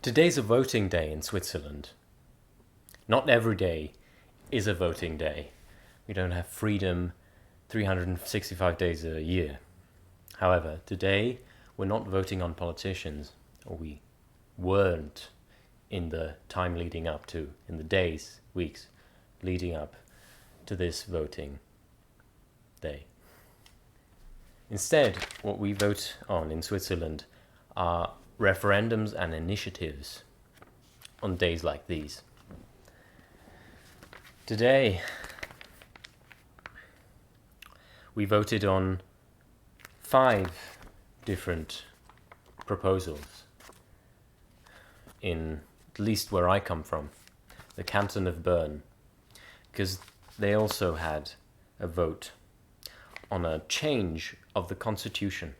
Today's a voting day in Switzerland. Not every day is a voting day. We don't have freedom 365 days a year. However, today we're not voting on politicians, or we weren't in the time leading up to, in the days, weeks leading up to this voting day. Instead, what we vote on in Switzerland are referendums and initiatives on days like these. Today, we voted on 5 different proposals in, at least where I come from, the canton of Bern, because they also had a vote on a change of the constitution.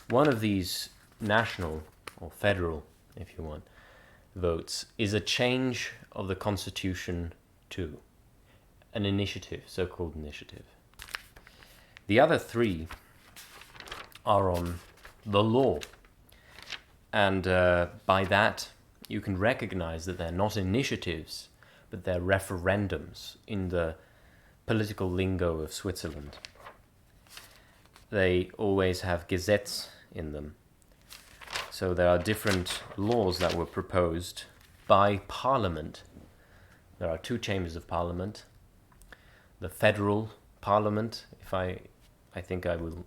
One of these national, or federal, if you want, votes is a change of the constitution to an initiative, so-called initiative. The other 3 are on the law, and by that you can recognize that they're not initiatives, but they're referendums in the political lingo of Switzerland. They always have Gesetz in them. So there are different laws that were proposed by Parliament. There are 2 chambers of Parliament. The federal Parliament, if I think I will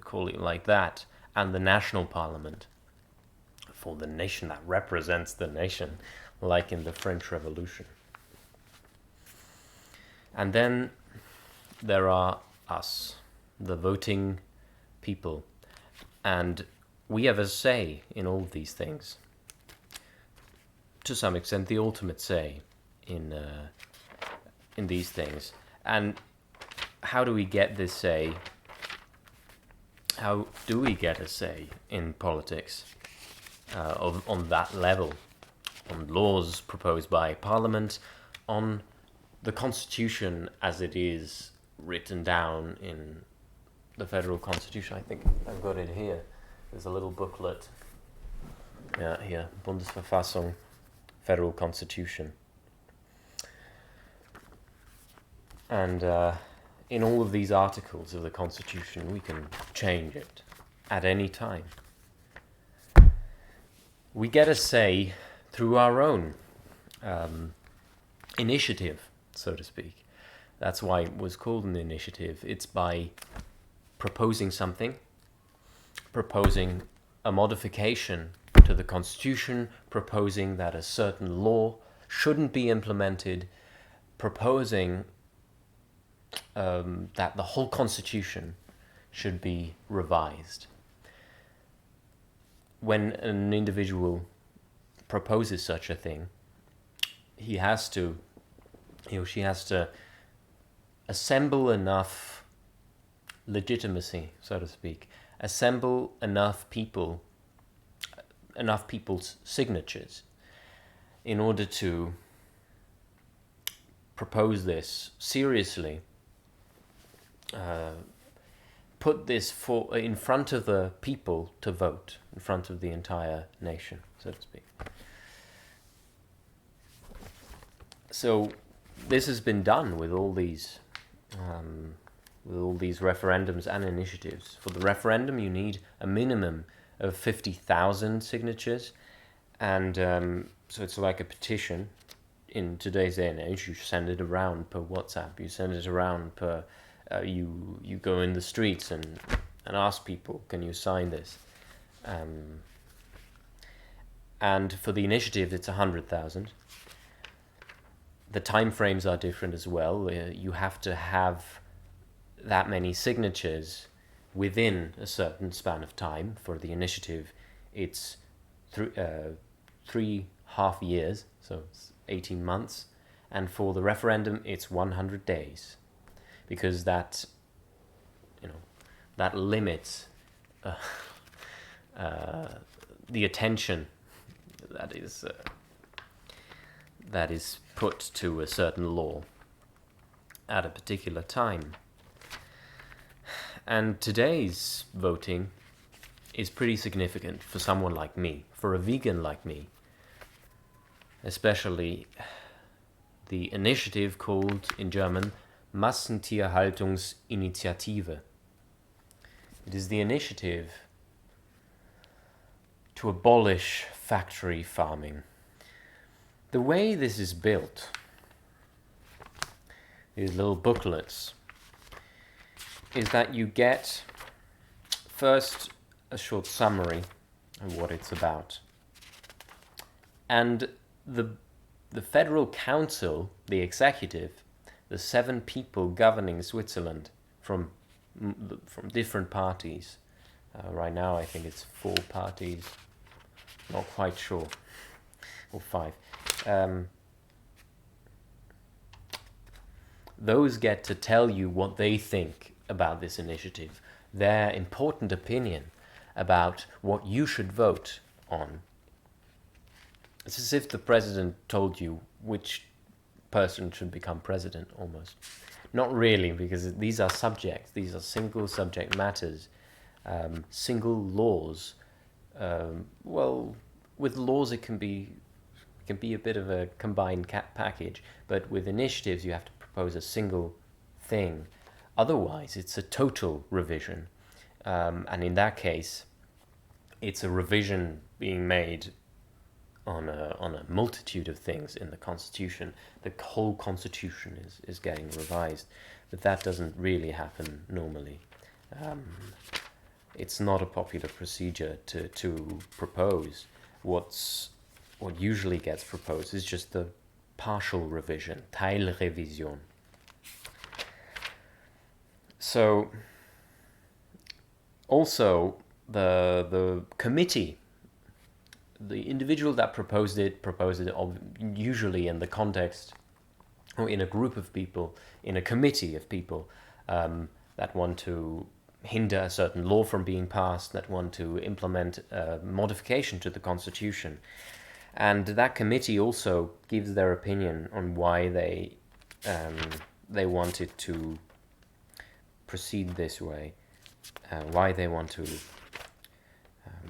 call it like that, and the national Parliament for the nation that represents the nation, like in the French Revolution. And then there are us, the voting people, and we have a say in all of these things. To some extent, the ultimate say in these things. And how do we get this say? How do we get a say in politics on that level, on laws proposed by Parliament, on the Constitution as it is written down in the federal Constitution? I think I've got it here. There's a little booklet. Yeah, here, Bundesverfassung, Federal Constitution. And in all of these articles of the Constitution, we can change it at any time. We get a say through our own initiative, so to speak. That's why it was called an initiative. It's by proposing something, proposing a modification to the Constitution, proposing that a certain law shouldn't be implemented, proposing that the whole Constitution should be revised. When an individual proposes such a thing, he or she has to assemble enough legitimacy, so to speak, assemble enough people's signatures in order to propose this seriously, put this in front of the people to vote, in front of the entire nation, so to speak. So this has been done with all these referendums and initiatives. For the referendum, you need a minimum of 50,000 signatures, and so it's like a petition. In today's day and age, you send it around per WhatsApp. You send it around per. You go in the streets and ask people, can you sign this? And for the initiative, it's 100,000. The time frames are different as well. You have to have that many signatures within a certain span of time. For the initiative, it's 3.5 years, so it's 18 months. And for the referendum, it's 100 days. Because that limits the attention that is put to a certain law at a particular time. And today's voting is pretty significant for someone like me, for a vegan like me. Especially the initiative called, in German, Massentierhaltungsinitiative. It is the initiative to abolish factory farming. The way this is built, these little booklets, is that you get first a short summary of what it's about. And the Federal Council, the executive, the 7 people governing Switzerland from different parties. Right now I think it's 4 parties, not quite sure, or 5. Those get to tell you what they think about this initiative, their important opinion about what you should vote on. It's as if the president told you which person should become president, almost. Not really, because these are subjects, these are single subject matters, single laws. Well, with laws it can be a bit of a combined package, but with initiatives you have to propose a single thing. Otherwise, it's a total revision. And in that case, it's a revision being made on a multitude of things in the Constitution. The whole Constitution is getting revised, but that doesn't really happen normally. It's not a popular procedure to propose. What usually gets proposed is just the partial revision, Teilrevision. So, also the committee, the individual that proposed it usually in the context, or in a group of people, in a committee of people that want to hinder a certain law from being passed, that want to implement a modification to the Constitution. And that committee also gives their opinion on why they wanted to proceed this way, why they want to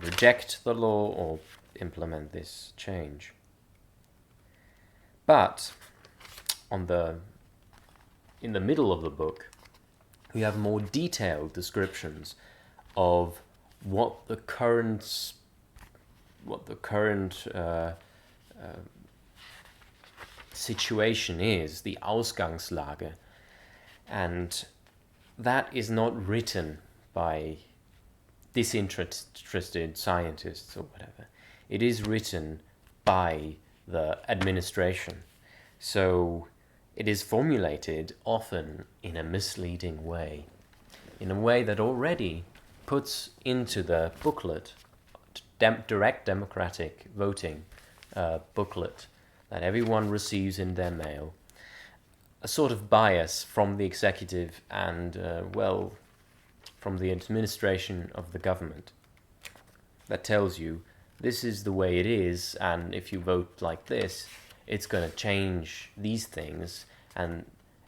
reject the law or implement this change. But in the middle of the book, we have more detailed descriptions of what the current situation is, the Ausgangslage, and that is not written by disinterested scientists or whatever. It is written by the administration. So it is formulated often in a misleading way, in a way that already puts into the booklet, direct democratic voting booklet that everyone receives in their mail, a sort of bias from the executive and, from the administration of the government that tells you this is the way it is, and if you vote like this, it's going to change these things. And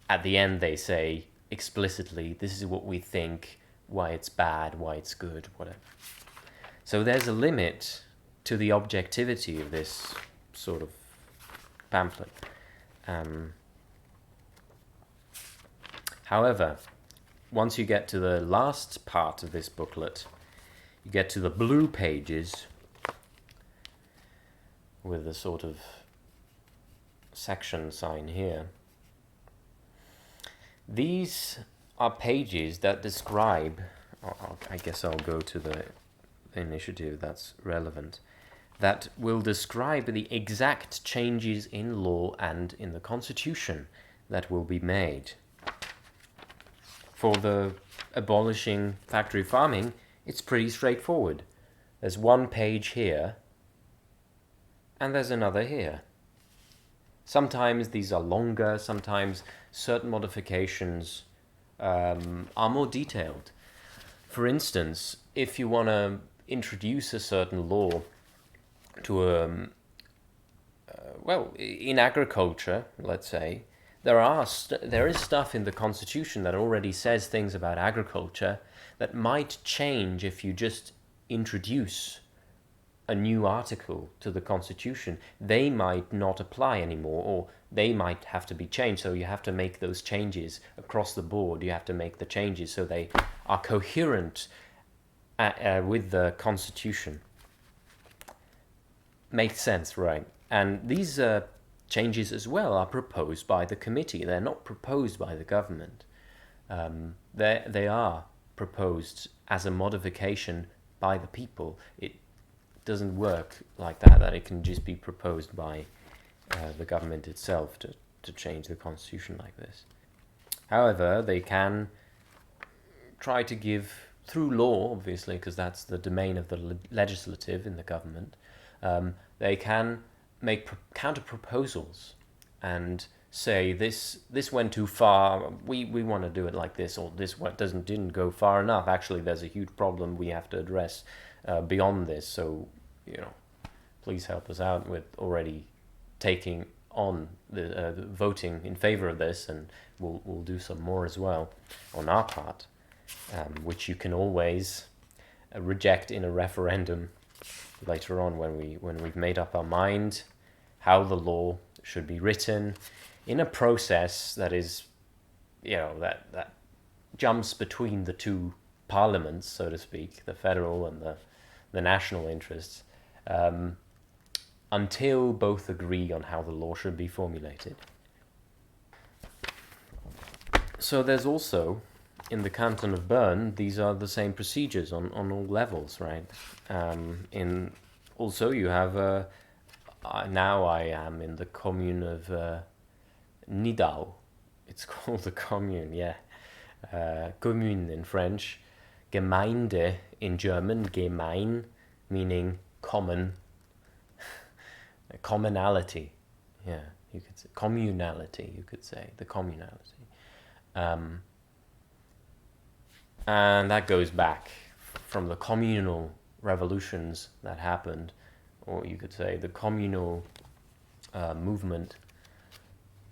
at the end they say explicitly, this is what we think, why it's bad, why it's good, whatever. So there's a limit to the objectivity of this sort of pamphlet. However, once you get to the last part of this booklet, you get to the blue pages with a sort of section sign here. These are pages that describe, I guess I'll go to the initiative that's relevant, that will describe the exact changes in law and in the Constitution that will be made. For the abolishing factory farming, it's pretty straightforward. There's one page here, and there's another here. Sometimes these are longer, sometimes certain modifications are more detailed. For instance, if you want to introduce a certain law to in agriculture, let's say, there is stuff in the Constitution that already says things about agriculture that might change if you just introduce a new article to the Constitution, they might not apply anymore, or they might have to be changed. So you have to make those changes across the board. You have to make the changes so they are coherent with the Constitution. Makes sense, right? And these changes as well are proposed by the committee. They're not proposed by the government. They are proposed as a modification by the people. It doesn't work like that it can just be proposed by the government itself to change the constitution like this. However, they can try to give, through law, obviously, because that's the domain of the legislative in the government, they can make counter proposals and say this went too far, we want to do it like this, or this didn't go far enough, actually there's a huge problem we have to address beyond this, so please help us out with already taking on the voting in favor of this, and we'll do some more as well on our part, which you can always reject in a referendum later on when we've made up our mind how the law should be written in a process that is, that jumps between the two parliaments, so to speak, the federal and the national interests, until both agree on how the law should be formulated. So there's also, in the canton of Bern, these are the same procedures on all levels, right? Also you have, now I am in the commune of Nidau. It's called the commune, yeah. Commune in French, Gemeinde in German, Gemein, meaning common, commonality, yeah, you could say, communality, you could say, the communality. And that goes back from the communal revolutions that happened, or you could say the communal movement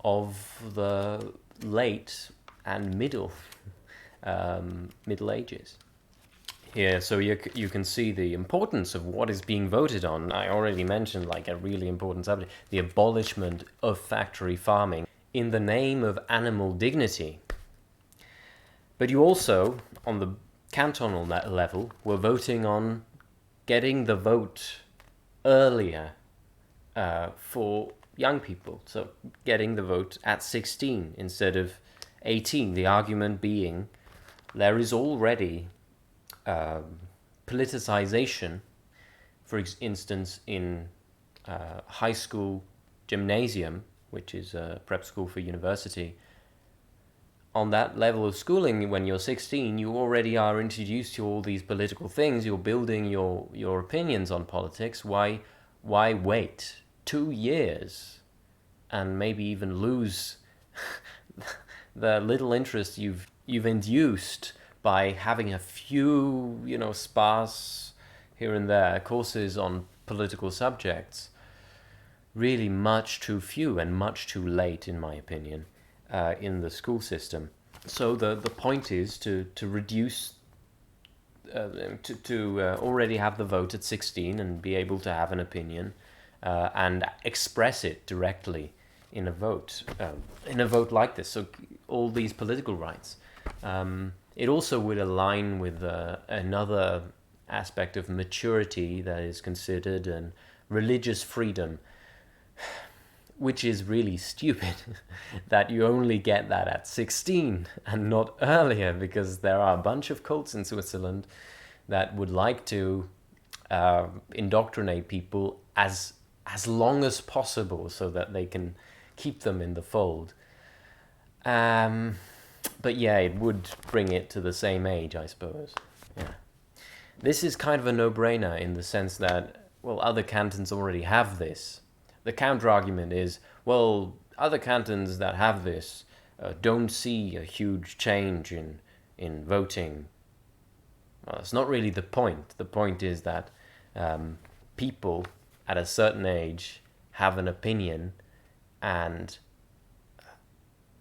of the late and middle Ages. Here, so you can see the importance of what is being voted on. I already mentioned like a really important subject, the abolishment of factory farming in the name of animal dignity. But you also, on the cantonal level, were voting on getting the vote earlier for young people. So getting the vote at 16 instead of 18. The argument being there is already politicization, for instance, in high school gymnasium, which is a prep school for university. On that level of schooling, when you're 16, you already are introduced to all these political things. You're building your opinions on politics. Why wait 2 years and maybe even lose the little interest you've induced by having a few, sparse here and there courses on political subjects? Really much too few and much too late, in my opinion, in the school system. So the point is to reduce, to already have the vote at 16 and be able to have an opinion and express it directly in a vote like this. So all these political rights. It also would align with another aspect of maturity that is considered, and religious freedom, which is really stupid that you only get that at 16 and not earlier, because there are a bunch of cults in Switzerland that would like to indoctrinate people as long as possible so that they can keep them in the fold. But yeah, it would bring it to the same age, I suppose. Yeah. This is kind of a no-brainer in the sense that, well, other cantons already have this. The counter-argument is, well, other cantons that have this don't see a huge change in voting. Well, that's not really the point. The point is that people at a certain age have an opinion, and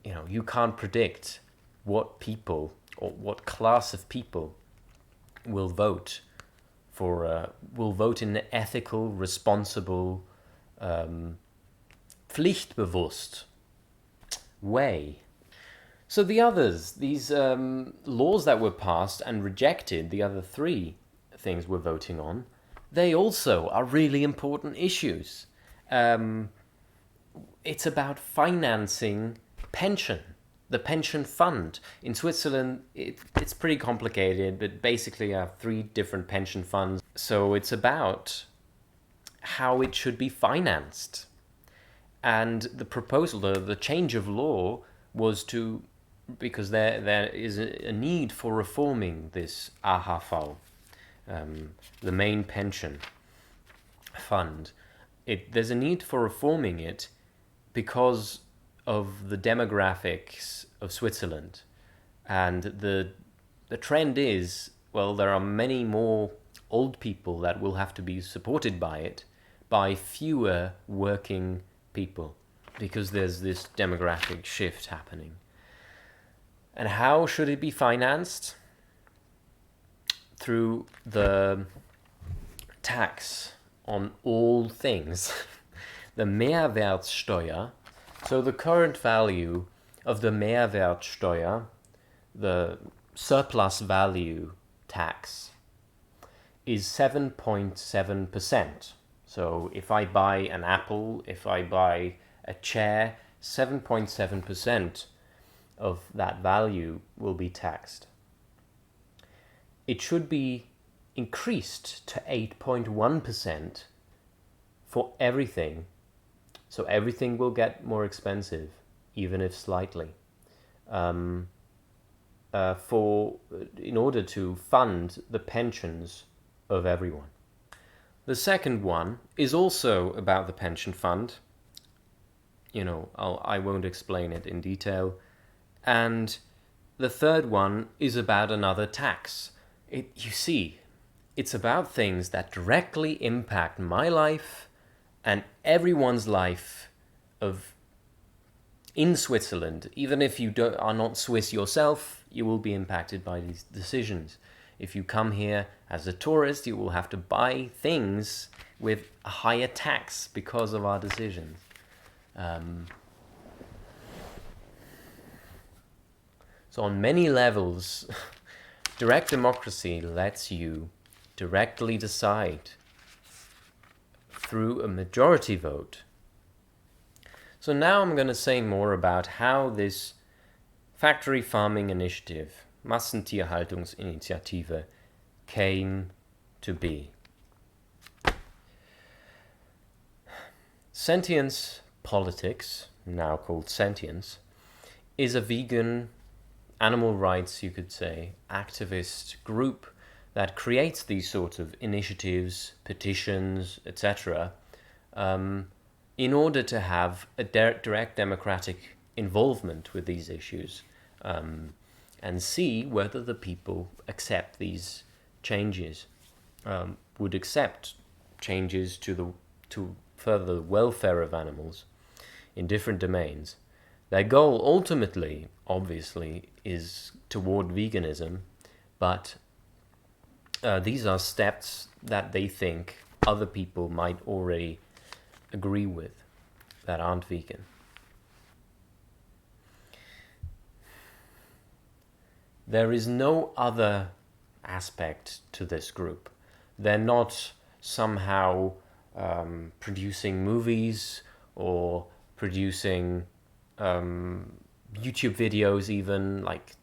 you can't predict what people or what class of people will vote will vote in an ethical, responsible, pflichtbewusst way. So the others, these laws that were passed and rejected, the other three things we're voting on, they also are really important issues. It's about financing pension, the pension fund. In Switzerland, it's pretty complicated, but basically you have three different pension funds. So it's about how it should be financed. And the proposal, the change of law was to, because there is a need for reforming this AHV, the main pension fund. There's a need for reforming it because of the demographics of Switzerland. And the trend is, well, there are many more old people that will have to be supported by it, by fewer working people, because there's this demographic shift happening. And how should it be financed? Through the tax on all things, the Mehrwertsteuer. So the current value of the Mehrwertsteuer, the surplus value tax, is 7.7%. So if I buy an apple, if I buy a chair, 7.7% of that value will be taxed. It should be increased to 8.1% for everything. So everything will get more expensive, even if slightly, in order to fund the pensions of everyone. The second one is also about the pension fund. I won't explain it in detail. And the third one is about another tax. It's about things that directly impact my life and everyone's life in Switzerland. Even if you are not Swiss yourself, you will be impacted by these decisions. If you come here as a tourist, you will have to buy things with a higher tax because of our decisions. So on many levels, direct democracy lets you directly decide through a majority vote. So now I'm going to say more about how this factory farming initiative, Massentierhaltungsinitiative, came to be. Sentience Politics, now called Sentience, is a vegan, animal rights, you could say, activist group that creates these sorts of initiatives, petitions, etc., in order to have a direct democratic involvement with these issues, and see whether the people accept these changes, would accept changes to further the welfare of animals in different domains. Their goal ultimately, obviously, is toward veganism, but these are steps that they think other people might already agree with that aren't vegan. There is no other aspect to this group. They're not somehow producing movies or producing YouTube videos, even like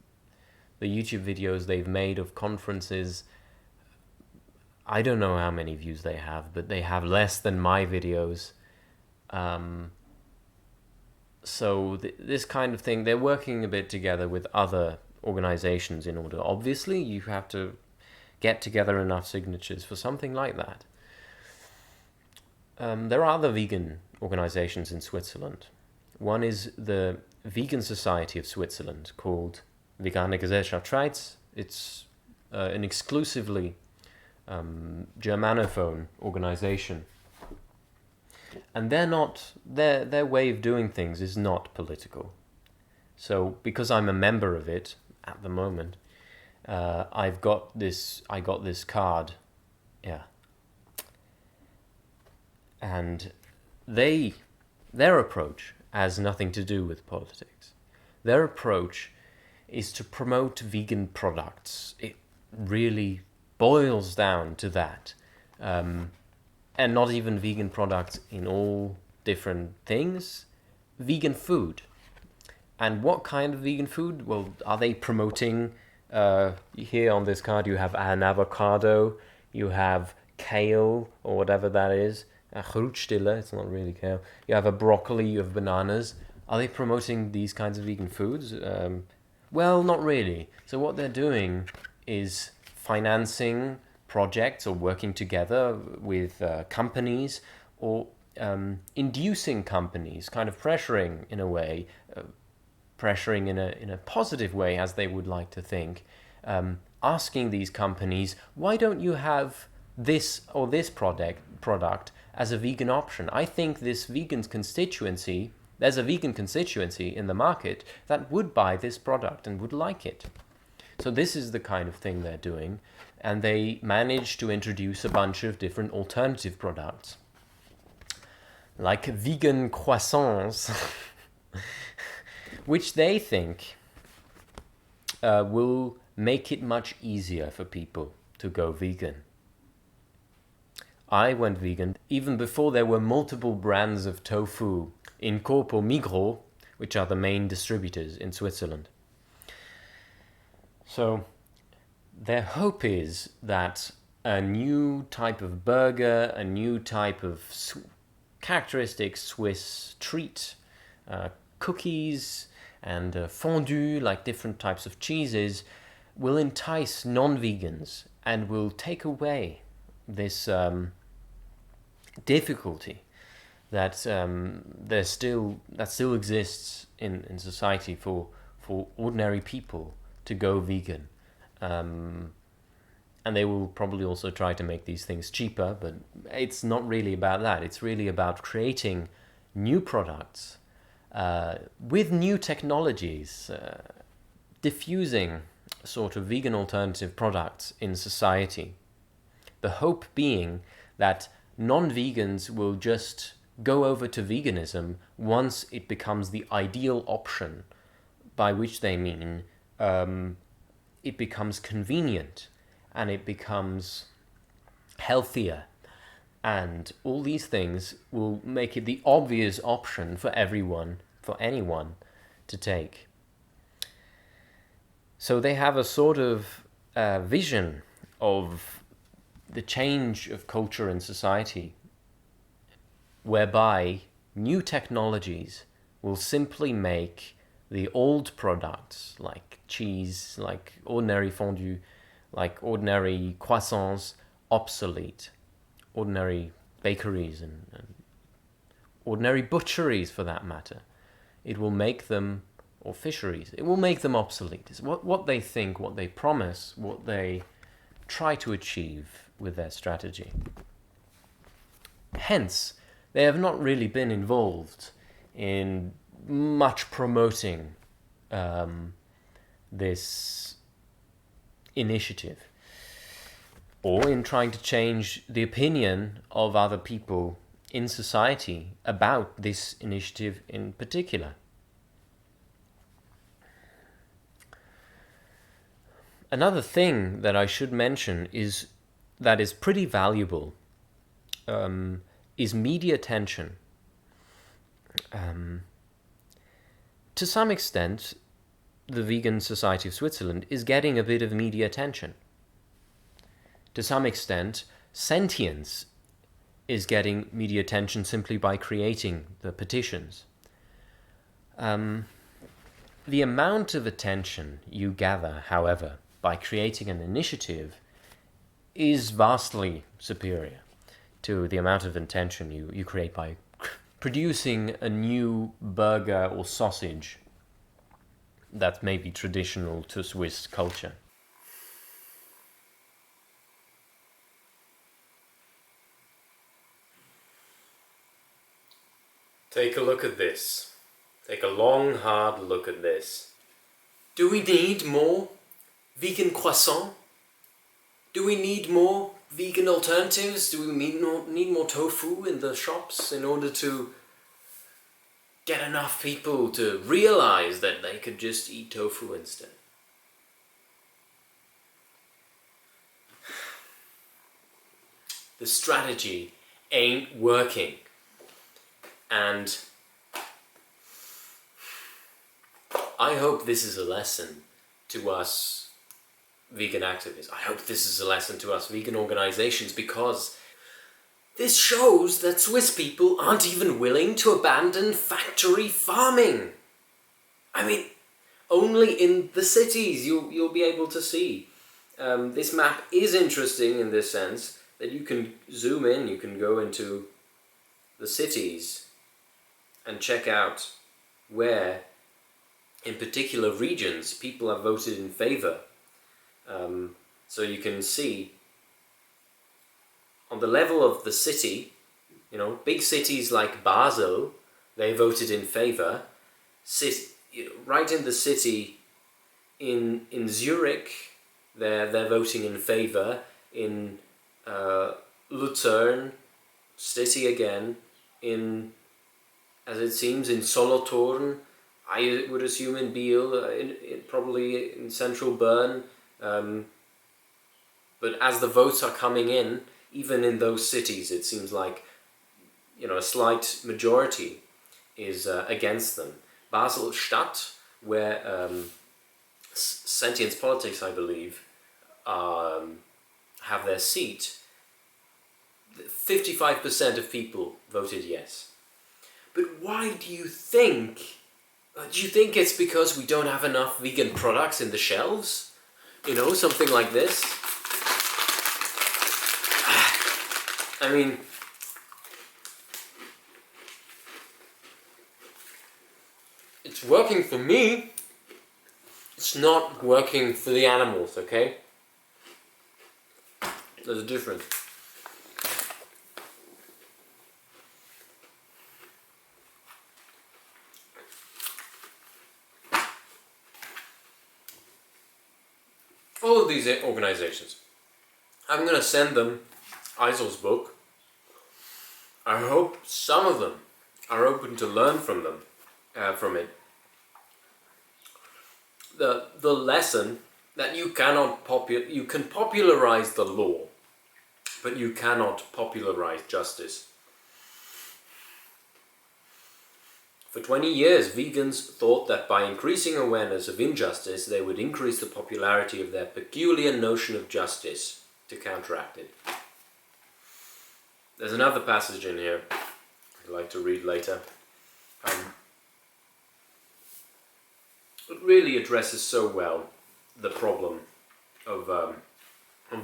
the YouTube videos they've made of conferences. I don't know how many views they have, but they have less than my videos. So this kind of thing, they're working a bit together with other organizations in order. Obviously, you have to get together enough signatures for something like that. There are other vegan organizations in Switzerland. One is the Vegan Society of Switzerland, called Vegane Gesellschaft Schweiz. It's an exclusively Germanophone organization. And their way of doing things is not political. So because I'm a member of it at the moment, I got this card Yeah. And their approach has nothing to do with politics. Their approach is to promote vegan products. It really boils down to that. And not even vegan products in all different things. Vegan food. And what kind of vegan food? Well, are they promoting... here on this card you have an avocado, you have kale, or whatever that is. Grootstille, it's not really kale. You have a broccoli, you have bananas. Are they promoting these kinds of vegan foods? Well, not really. So what they're doing is financing projects or working together with companies, or inducing companies, kind of pressuring in a way, pressuring in a positive way, as they would like to think, asking these companies, why don't you have this or this product as a vegan option? I think this vegan constituency, there's a vegan constituency in the market that would buy this product and would like it. So this is the kind of thing they're doing, and they managed to introduce a bunch of different alternative products, like vegan croissants, which they think will make it much easier for people to go vegan. I went vegan even before there were multiple brands of tofu in Coop or Migros, which are the main distributors in Switzerland. So their hope is that a new type of burger, a new type of characteristic Swiss treat, cookies and fondue, like different types of cheeses, will entice non-vegans and will take away this difficulty that still exists in society for ordinary people to go vegan. And they will probably also try to make these things cheaper, but it's not really about that. It's really about creating new products with new technologies, diffusing sort of vegan alternative products in society. The hope being that non-vegans will just go over to veganism once it becomes the ideal option, by which they mean it becomes convenient and it becomes healthier, and all these things will make it the obvious option for everyone, for anyone to take. So they have a sort of vision of the change of culture and society, whereby new technologies will simply make the old products like cheese, like ordinary fondue, like ordinary croissants obsolete. Ordinary bakeries and ordinary butcheries, for that matter. It will make them, or fisheries, it will make them obsolete. It's what they think, what they promise, what they try to achieve with their strategy. Hence, they have not really been involved in much promoting this initiative, or in trying to change the opinion of other people in society about this initiative in particular. Another thing that I should mention is that is pretty valuable is media attention. To some extent, the Vegan Society of Switzerland is getting a bit of media attention. To some extent, Sentience is getting media attention simply by creating the petitions. The amount of attention you gather, however, by creating an initiative is vastly superior to the amount of attention you create by producing a new burger or sausage that may be traditional to Swiss culture. Take a look at this. Take a long, hard look at this. Do we need more vegan croissant? Do we need more vegan alternatives? Do we need more tofu in the shops in order to get enough people to realize that they could just eat tofu instead? The strategy ain't working. And I hope this is a lesson to us vegan activists. I hope this is a lesson to us vegan organizations, because this shows that Swiss people aren't even willing to abandon factory farming. I mean, only in the cities you'll be able to see. This map is interesting in this sense that you can zoom in, you can go into the cities and check out where, in particular regions, people have voted in favour. So you can see on the level of the city, big cities like Basel, they voted in favour. Right in the city, in Zurich, they're voting in favour. In Lucerne city again. As it seems, in Solothurn, I would assume in Biel, probably in central Bern. But as the votes are coming in, even in those cities, it seems like a slight majority is against them. Basel-Stadt, where Sentience Politics, I believe, have their seat, 55% of people voted yes. But why do you think? Do you think it's because we don't have enough vegan products in the shelves? Something like this? I mean, it's working for me. It's not working for the animals, okay? There's a difference. All of these organizations, I'm going to send them Eisel's book. I hope some of them are open to learn from it. The lesson that you can popularize the law, but you cannot popularize justice. For 20 years, vegans thought that by increasing awareness of injustice, they would increase the popularity of their peculiar notion of justice to counteract it. There's another passage in here I'd like to read later. It really addresses so well the problem of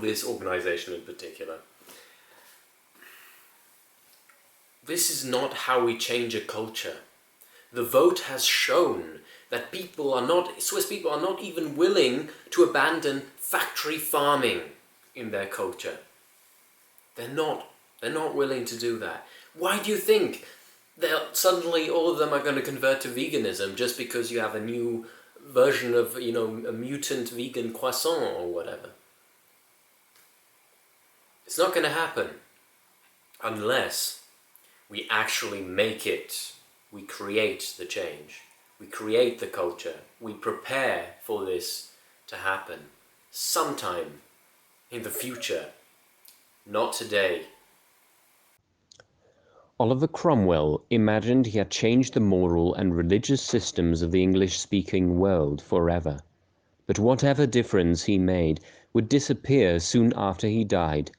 this organization in particular. This is not how we change a culture. The vote has shown that Swiss people are not even willing to abandon factory farming in their culture. They're not willing to do that. Why do you think suddenly all of them are going to convert to veganism just because you have a new version of, a mutant vegan croissant or whatever? It's not going to happen unless we actually make it. We create the change. We create the culture. We prepare for this to happen sometime in the future, not today. Oliver Cromwell imagined he had changed the moral and religious systems of the English-speaking world forever. But whatever difference he made would disappear soon after he died,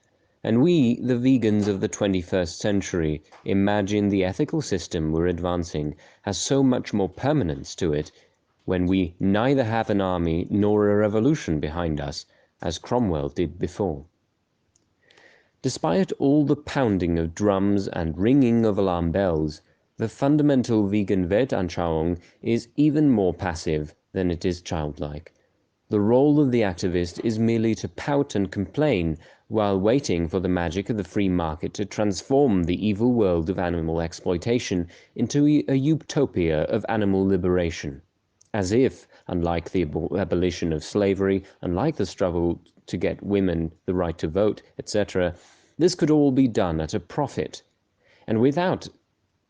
and we, the vegans of the 21st century, imagine the ethical system we're advancing has so much more permanence to it when we neither have an army nor a revolution behind us, as Cromwell did before. Despite all the pounding of drums and ringing of alarm bells, the fundamental vegan Weltanschauung is even more passive than it is childlike. The role of the activist is merely to pout and complain while waiting for the magic of the free market to transform the evil world of animal exploitation into a utopia of animal liberation. As if, unlike the abolition of slavery, unlike the struggle to get women the right to vote, etc., this could all be done at a profit, and without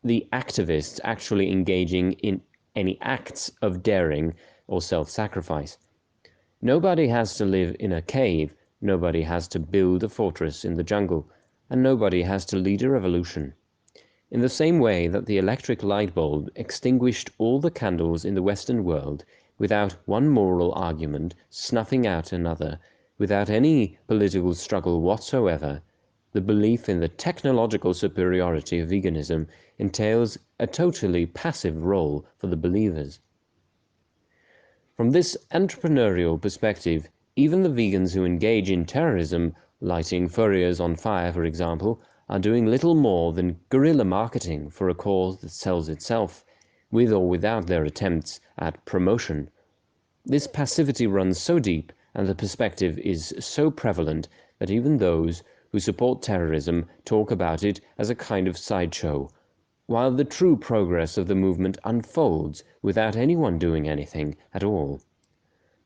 the activists actually engaging in any acts of daring or self-sacrifice. Nobody has to live in a cave, nobody has to build a fortress in the jungle, and nobody has to lead a revolution. In the same way that the electric light bulb extinguished all the candles in the Western world without one moral argument, snuffing out another, without any political struggle whatsoever, the belief in the technological superiority of veganism entails a totally passive role for the believers. From this entrepreneurial perspective, even the vegans who engage in terrorism, lighting furriers on fire, for example, are doing little more than guerrilla marketing for a cause that sells itself, with or without their attempts at promotion. This passivity runs so deep, and the perspective is so prevalent, that even those who support terrorism talk about it as a kind of sideshow, while the true progress of the movement unfolds without anyone doing anything at all.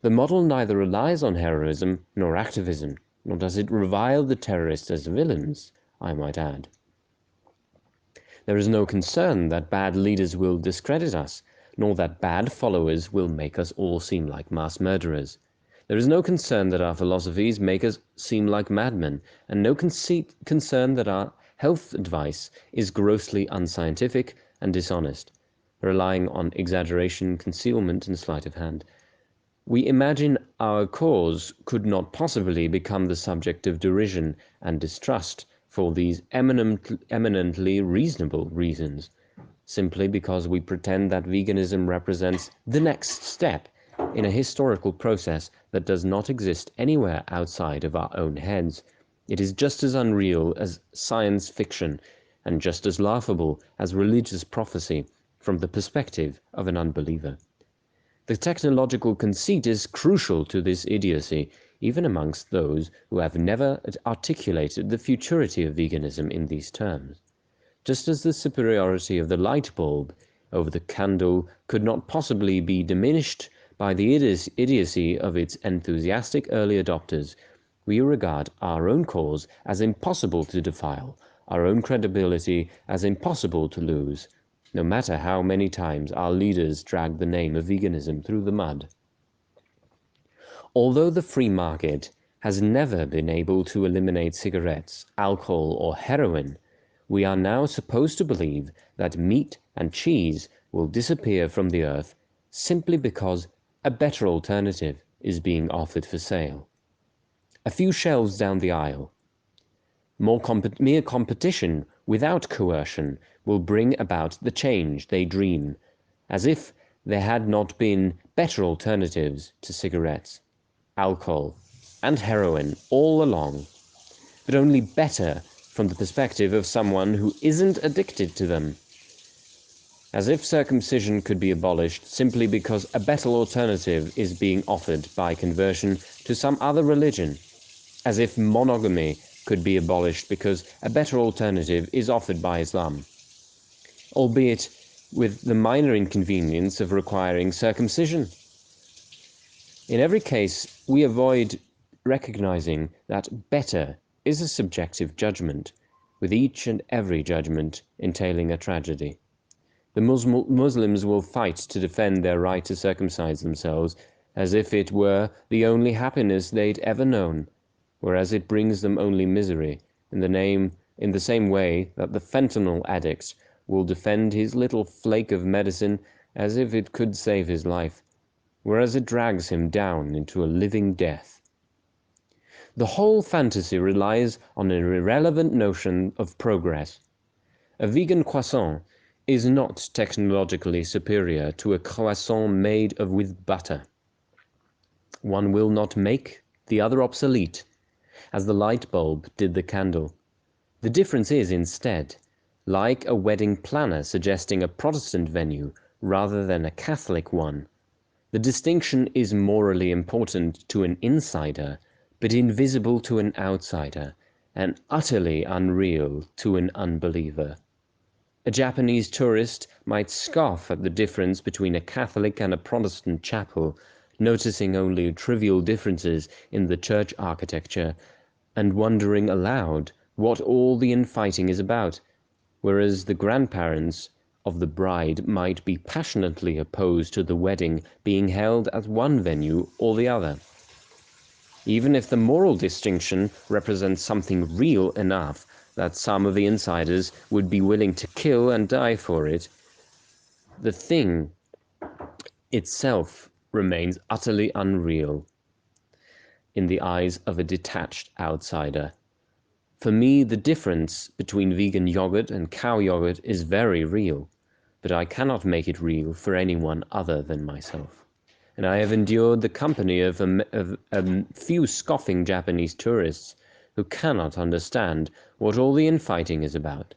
The model neither relies on heroism nor activism, nor does it revile the terrorists as villains, I might add. There is no concern that bad leaders will discredit us, nor that bad followers will make us all seem like mass murderers. There is no concern that our philosophies make us seem like madmen, and no concern that our health advice is grossly unscientific and dishonest, relying on exaggeration, concealment, and sleight of hand. We imagine our cause could not possibly become the subject of derision and distrust for these eminently reasonable reasons, simply because we pretend that veganism represents the next step in a historical process that does not exist anywhere outside of our own heads. It is just as unreal as science fiction, and just as laughable as religious prophecy from the perspective of an unbeliever. The technological conceit is crucial to this idiocy, even amongst those who have never articulated the futurity of veganism in these terms. Just as the superiority of the light bulb over the candle could not possibly be diminished by the idiocy of its enthusiastic early adopters, we regard our own cause as impossible to defile, our own credibility as impossible to lose, no matter how many times our leaders drag the name of veganism through the mud. Although the free market has never been able to eliminate cigarettes, alcohol, or heroin, we are now supposed to believe that meat and cheese will disappear from the earth simply because a better alternative is being offered for sale. A few shelves down the aisle, mere competition without coercion will bring about the change they dream, as if there had not been better alternatives to cigarettes, alcohol, and heroin all along, but only better from the perspective of someone who isn't addicted to them. As if circumcision could be abolished simply because a better alternative is being offered by conversion to some other religion. As if monogamy could be abolished because a better alternative is offered by Islam, albeit with the minor inconvenience of requiring circumcision. In every case, we avoid recognizing that better is a subjective judgment, with each and every judgment entailing a tragedy. The Muslims will fight to defend their right to circumcise themselves as if it were the only happiness they'd ever known, whereas it brings them only misery, in the same way that the fentanyl addict will defend his little flake of medicine as if it could save his life, whereas it drags him down into a living death. The whole fantasy relies on an irrelevant notion of progress. A vegan croissant is not technologically superior to a croissant made with butter. One will not make the other obsolete, as the light bulb did the candle. The difference is, instead, like a wedding planner suggesting a Protestant venue rather than a Catholic one. The distinction is morally important to an insider, but invisible to an outsider, and utterly unreal to an unbeliever. A Japanese tourist might scoff at the difference between a Catholic and a Protestant chapel, noticing only trivial differences in the church architecture, and wondering aloud what all the infighting is about, whereas the grandparents of the bride might be passionately opposed to the wedding being held at one venue or the other. Even if the moral distinction represents something real enough that some of the insiders would be willing to kill and die for it, the thing itself remains utterly unreal in the eyes of a detached outsider. For me, the difference between vegan yogurt and cow yogurt is very real, but I cannot make it real for anyone other than myself. And I have endured the company of a few scoffing Japanese tourists who cannot understand what all the infighting is about.